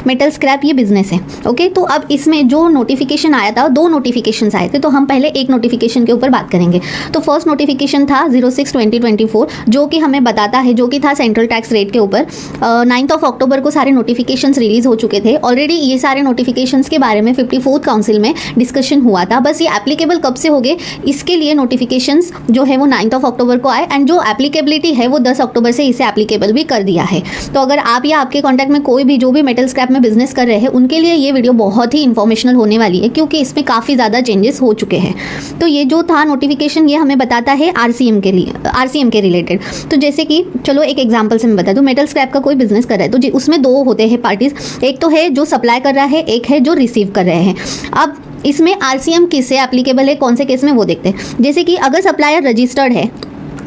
Metal scrap ये business है। Okay, तो अब इसमें जो नोटिफिकेशन आया था, 2 नोटिफिकेशंस आए थे, तो हम पहले एक नोटिफिकेशन के ऊपर बात करेंगे। तो फर्स्ट नोटिफिकेशन था 06/2024 जो कि हमें बताता है, जो कि था सेंट्रल टैक्स रेट के ऊपर। 9 अक्टूबर को सारे नोटिफिकेशंस रिलीज हो चुके थे ऑलरेडी। ये सारे नोटिफिकेशंस के बारे में 54th काउंसिल में डिस्कशन हुआ था। बस ये एप्लीकेबल कब से हो गए, इसके लिए नोटिफिकेशंस जो है वो 9 अक्टूबर को आए, एंड जो एप्लीकेबिलिटी है वो 10 अक्टूबर से इसे एप्लीकेबल भी कर दिया है। तो अगर आप या आपके कॉन्टैक्ट में कोई भी जो भी मेटल स्क्रैप में बिजनेस कर रहे हैं, उनके लिए ये वीडियो बहुत ही इन्फॉर्मेशनल होने वाली है, क्योंकि इसमें काफ़ी ज़्यादा चेंजेस हो चुके हैं। तो ये जो था नोटिफिकेशन, ये हमें बताता है आरसीएम के लिए, आरसीएम के रिलेटेड। तो जैसे कि चलो एक एग्जांपल से मैं बता दूं, मेटल स्क्रैप का कोई बिजनेस कर रहा है तो उसमें 2 होते हैं पार्टीज, एक तो है जो सप्लाई कर रहा है, एक है जो रिसीव कर रहे हैं। अब इसमें आरसीएम किससे एप्लीकेबल है, कौन से केस में, वो देखते हैं। जैसे कि अगर सप्लायर रजिस्टर्ड है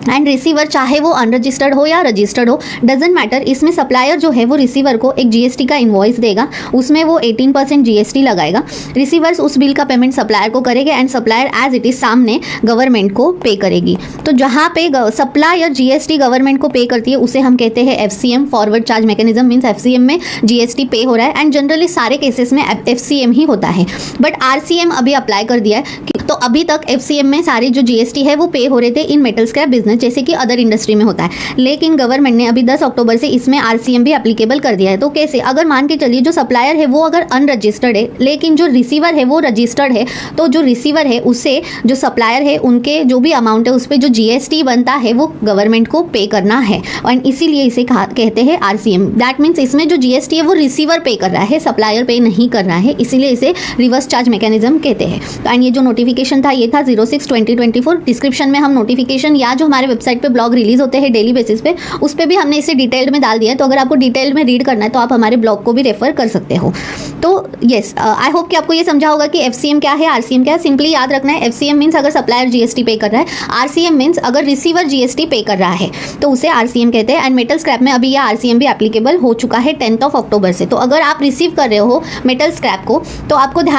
एंड रिसीवर चाहे वो अनरजिस्टर्ड हो या रजिस्टर्ड हो, डजेंट मैटर, इसमें सप्लायर जो है वो रिसीवर को एक जीएसटी का इनवॉइस देगा, उसमें वो 18% जीएसटी लगाएगा। रिसीवर्स उस बिल का पेमेंट सप्लायर को करेगा and supplier as it is सामने गवर्नमेंट को पे करेगी। तो जहाँ पे सप्लायर जीएसटी गवर्नमेंट को पे करती है उसे हम कहते हैं FCM, forward charge mechanism. Means FCM में जीएसटी पे हो रहा है, एंड जनरली सारे केसेस में एफसीएम ही होता है। बट आरसीएम अभी अप्लाई कर दिया है, तो अभी तक एफसीएम में सारी जो जीएसटी है वो पे हो रहे थे इन मेटल स्क्रैप बिजनेस, जैसे कि अदर इंडस्ट्री में होता है। लेकिन गवर्नमेंट ने अभी 10 अक्टूबर से इसमें आरसीएम भी एप्लीकेबल कर दिया है। तो कैसे, अगर मान के चलिए जो सप्लायर है वो अगर अनरजिस्टर्ड है, लेकिन जो रिसीवर है वो रजिस्टर्ड है, तो जो रिसीवर है उससे जो सप्लायर है उनके जो भी अमाउंट है उस पर जो जीएसटी बनता है वो गवर्नमेंट को पे करना है, और इसीलिए इसे कहते हैं आरसीएम। दैट मीन्स इसमें जो जीएसटी है वो रिसीवर पे कर रहा है, सप्लायर पे नहीं कर रहा है, इसीलिए इसे रिवर्स चार्ज मैकेनिज्म कहते हैं। एंड ये जो नोटिफिकेशन था ये था 06/2024। डिस्क्रिप्शन में हम नोटिफिकेशन या जो हमारे वेबसाइट पे ब्लॉग रिलीज होते हैं डेली बेसिस पे, उस पे भी हमने इसे डिटेल्ड में डाल दिया है। तो अगर आपको डिटेल में रीड करना है तो आप हमारे ब्लॉग को भी रेफर कर सकते हो। तो यस, आई होप कि आपको ये समझा होगा कि एफसीएम क्या है, आरसीएम क्या है। सिंपली याद रखना है, एफसीएम मीन्स अगर सप्लायर जीएसटी पे कर रहा है, आरसीएम मीन्स अगर रिसीवर जीएसटी पे कर रहा है तो उसे आरसीएम कहते हैं। एंड मेटल स्क्रैप में अभी यह आरसीएम भी एप्लीकेबल हो चुका है 10 अक्टूबर से। तो अगर आप रिसीव कर रहे हो मेटल स्क्रैप को तो आपको ध्यान